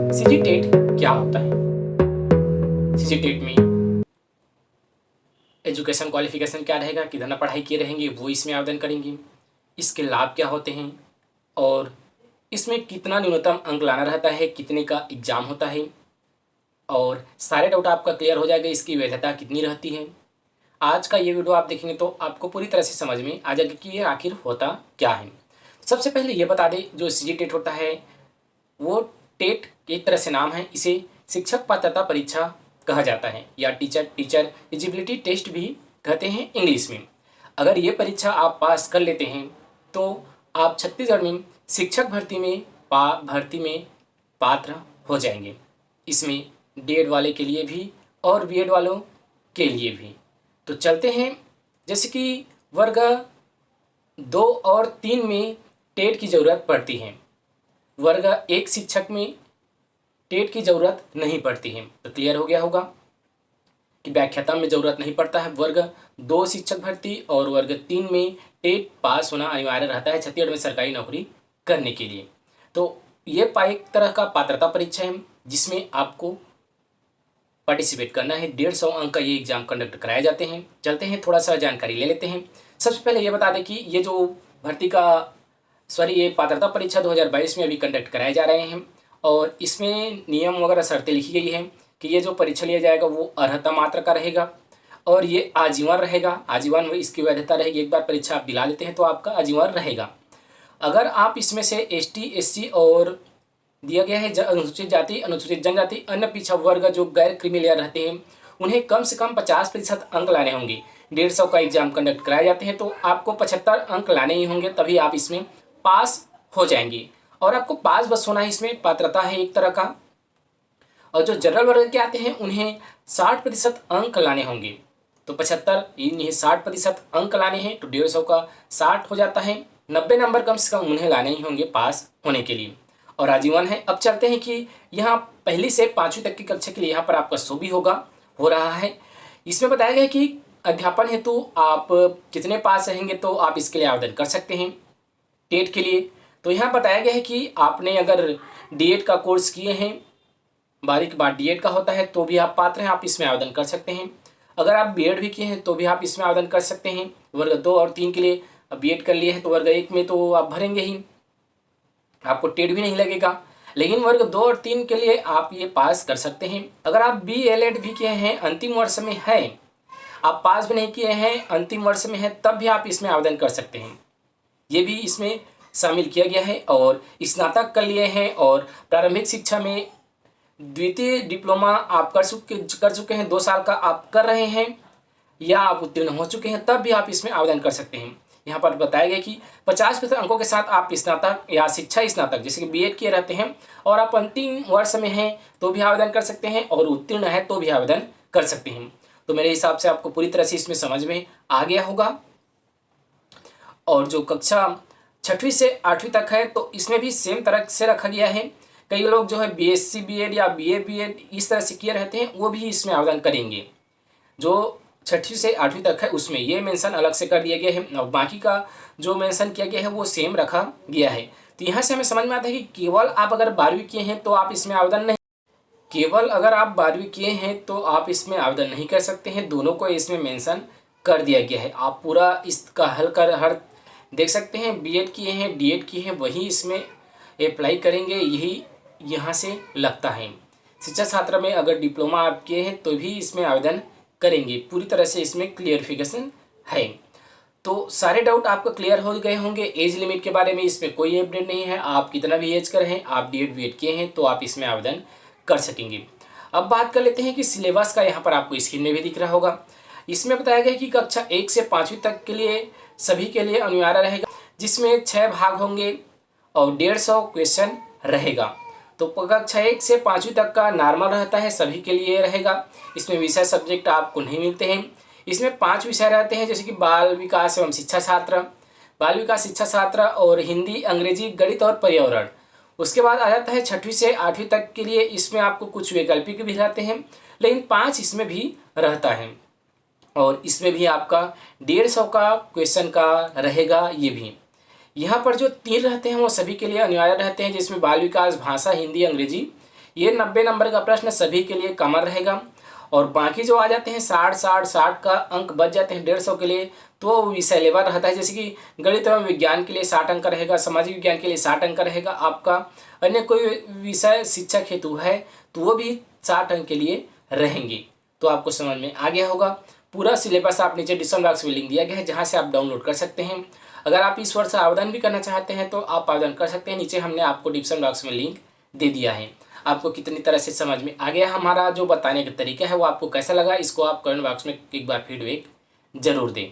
CG TET क्या होता है? सीजी टेट में एजुकेशन क्वालिफिकेशन क्या रहेगा, कितना पढ़ाई किए रहेंगे वो इसमें आवेदन करेंगे, इसके लाभ क्या होते हैं और इसमें कितना न्यूनतम अंक लाना रहता है, कितने का एग्ज़ाम होता है और सारे डाउट आपका क्लियर हो जाएगा। इसकी वैधता कितनी रहती है। आज का ये वीडियो आप देखेंगे तो आपको पूरी तरह से समझ में आ जाएगा कि ये आखिर होता क्या है। सबसे पहले ये बता दें, जो सीजी टेट होता है वो टेट एक तरह से नाम है, इसे शिक्षक पात्रता परीक्षा कहा जाता है या टीचर एलिजिबिलिटी टेस्ट भी कहते हैं इंग्लिश में। अगर ये परीक्षा आप पास कर लेते हैं तो आप छत्तीसगढ़ में शिक्षक भर्ती में पात्र हो जाएंगे। इसमें डीएड वाले के लिए भी और बीएड वालों के लिए भी। तो चलते हैं, जैसे कि वर्ग 2 और 3 में टेट की ज़रूरत पड़ती है, वर्ग 1 शिक्षक में टेट की ज़रूरत नहीं पड़ती है। तो क्लियर हो गया होगा कि व्याख्याता में ज़रूरत नहीं पड़ता है। वर्ग 2 शिक्षक भर्ती और वर्ग 3 में टेट पास होना अनिवार्य रहता है छत्तीसगढ़ में सरकारी नौकरी करने के लिए। तो ये एक तरह का पात्रता परीक्षा है जिसमें आपको पार्टिसिपेट करना है। 150 अंक का ये एग्ज़ाम कंडक्ट कराए जाते हैं। चलते हैं, थोड़ा सा जानकारी ले लेते हैं। सबसे पहले ये बता दें कि ये जो ये पात्रता परीक्षा 2022 में अभी कंडक्ट कराए जा रहे हैं और इसमें नियम वगैरह शर्तें लिखी गई हैं कि ये जो परीक्षा लिया जाएगा वो अर्हता मात्र का रहेगा और ये आजीवन रहेगा। आजीवन इसकी वैधता रहेगी। एक बार परीक्षा आप दिला लेते हैं तो आपका आजीवन रहेगा। अगर आप इसमें से एसटी, एससी और दिया गया है अनुसूचित जाति, अनुसूचित जनजाति, अन्य पिछड़ा वर्ग जो गैर क्रीमी लेयर रहते हैं, उन्हें कम से कम 50% अंक लाने होंगे। 150 का एग्जाम कंडक्ट कराए जाते हैं तो आपको 75 अंक लाने ही होंगे, तभी आप इसमें पास हो जाएंगे। और आपको पास बस होना है, इसमें पात्रता है एक तरह का। और जो जनरल वर्ग के आते हैं उन्हें 60% अंक लाने होंगे। तो 75 इन्हें 60% अंक लाने हैं तो 150 का 60 हो जाता है। 90 नंबर कम से कम उन्हें लाने ही होंगे पास होने के लिए और आजीवन है। अब चलते हैं कि यहाँ पहली से 5वीं तक की कक्षा के लिए यहाँ पर आपका शो भी हो रहा है। इसमें बताया गया है कि अध्यापन हेतु आप कितने पास रहेंगे तो आप इसके लिए आवेदन कर सकते हैं टेट के लिए। तो यहाँ बताया गया है कि आपने अगर डीएड का कोर्स किए हैं, 12वीं के बाद डीएड का होता है तो भी आप पात्र हैं, आप इसमें आवेदन कर सकते हैं। अगर आप बीएड भी किए हैं तो भी आप इसमें आवेदन कर सकते हैं। वर्ग 2 और 3 के लिए बीएड कर लिए हैं तो वर्ग 1 में तो आप भरेंगे ही, आपको टेट भी नहीं लगेगा। लेकिन वर्ग 2 और 3 के लिए आप ये पास कर सकते हैं। अगर आप बीएलएड भी किए हैं, अंतिम वर्ष में है, आप पास भी नहीं किए हैं, अंतिम वर्ष में है, तब भी आप इसमें आवेदन कर सकते हैं। ये भी इसमें शामिल किया गया है। और स्नातक कर लिए हैं और प्रारंभिक शिक्षा में द्वितीय डिप्लोमा आप कर चुके हैं, 2 साल का आप कर रहे हैं या आप उत्तीर्ण हो चुके हैं, तब भी आप इसमें आवेदन कर सकते हैं। यहाँ पर बताया गया कि 50% अंकों के साथ आप स्नातक या शिक्षा स्नातक जैसे कि बीएड किए रहते हैं और आप अंतिम वर्ष में हैं तो भी आवेदन कर सकते हैं और उत्तीर्ण है तो भी आवेदन कर सकते हैं। तो मेरे हिसाब से आपको पूरी तरह से इसमें समझ में आ गया होगा। और जो कक्षा 6वीं से 8वीं तक है तो इसमें भी सेम तरह से रखा गया है। कई लोग जो है बीएससी बीएड या बीए बीएड इस तरह से किए रहते हैं वो भी इसमें आवेदन करेंगे। जो 6वीं से 8वीं तक है उसमें ये मेंशन अलग से कर दिया गया है और बाकी का जो मेंशन किया गया है वो सेम रखा गया है। तो यहाँ से हमें समझ में आता है कि केवल आप अगर 12वीं किए हैं तो आप इसमें आवेदन नहीं, केवल अगर आप 12वीं किए हैं तो आप इसमें आवेदन नहीं कर सकते हैं। दोनों को इसमें मेंशन कर दिया गया है। आप पूरा इसका हर देख सकते हैं। बीएड किए हैं, डीएड किए हैं, वही इसमें अप्लाई करेंगे, यही यहाँ से लगता है। शिक्षा छात्र में अगर डिप्लोमा आप किए हैं तो भी इसमें आवेदन करेंगे। पूरी तरह से इसमें क्लियरिफिकेशन है। तो सारे डाउट आपको क्लियर हो गए होंगे। एज लिमिट के बारे में इसमें कोई अपडेट नहीं है। आप कितना भी एज कर हैं, आप डीएड बीएड किए हैं तो आप इसमें आवेदन कर सकेंगे। अब बात कर लेते हैं कि सिलेबस का। यहाँ पर आपको स्क्रीन में भी दिख रहा होगा। इसमें बताया गया कि कक्षा 1 से 5वीं तक के लिए सभी के लिए अनिवार्य रहेगा, जिसमें 6 भाग होंगे और 150 क्वेश्चन रहेगा। तो कक्षा 1 से 5वीं तक का नॉर्मल रहता है, सभी के लिए रहेगा। इसमें विषय सब्जेक्ट आपको नहीं मिलते हैं। इसमें 5 विषय रहते हैं, जैसे कि बाल विकास एवं शिक्षा शास्त्र, बाल विकास शिक्षा शास्त्र और हिंदी, अंग्रेजी, गणित और पर्यावरण। उसके बाद आ जाता है 6वीं से 8वीं तक के लिए। इसमें आपको कुछ वैकल्पिक भी रहते हैं, लेकिन 5 इसमें भी रहता है और इसमें भी आपका 150 का क्वेश्चन का रहेगा। ये भी यहाँ पर जो 3 रहते हैं वो सभी के लिए अनिवार्य रहते हैं, जिसमें बाल विकास, भाषा, हिंदी, अंग्रेजी, ये 90 नंबर का प्रश्न सभी के लिए कॉमन रहेगा। और बाकी जो आ जाते हैं 60 का अंक बच जाते हैं 150 के लिए, तो वो विषय लेवल रहता है। जैसे कि गणित एवं विज्ञान के लिए 60 अंक रहेगा, सामाजिक विज्ञान के लिए 60 अंक रहेगा आपका, अन्य कोई विषय शिक्षक हेतु है तो वो भी 60 अंक के लिए रहेंगे। तो आपको समझ में आ गया होगा। पूरा सिलेबस आप नीचे डिस्क्रिप्शन बॉक्स में लिंक दिया गया है, जहाँ से आप डाउनलोड कर सकते हैं। अगर आप इस वर्ष आवेदन भी करना चाहते हैं तो आप आवेदन कर सकते हैं। नीचे हमने आपको डिस्क्रिप्शन बॉक्स में लिंक दे दिया है। आपको कितनी तरह से समझ में आ गया हमारा जो बताने का तरीका है, वो आपको कैसा लगा, इसको आप कमेंट बॉक्स में एक बार फीडबैक जरूर दें।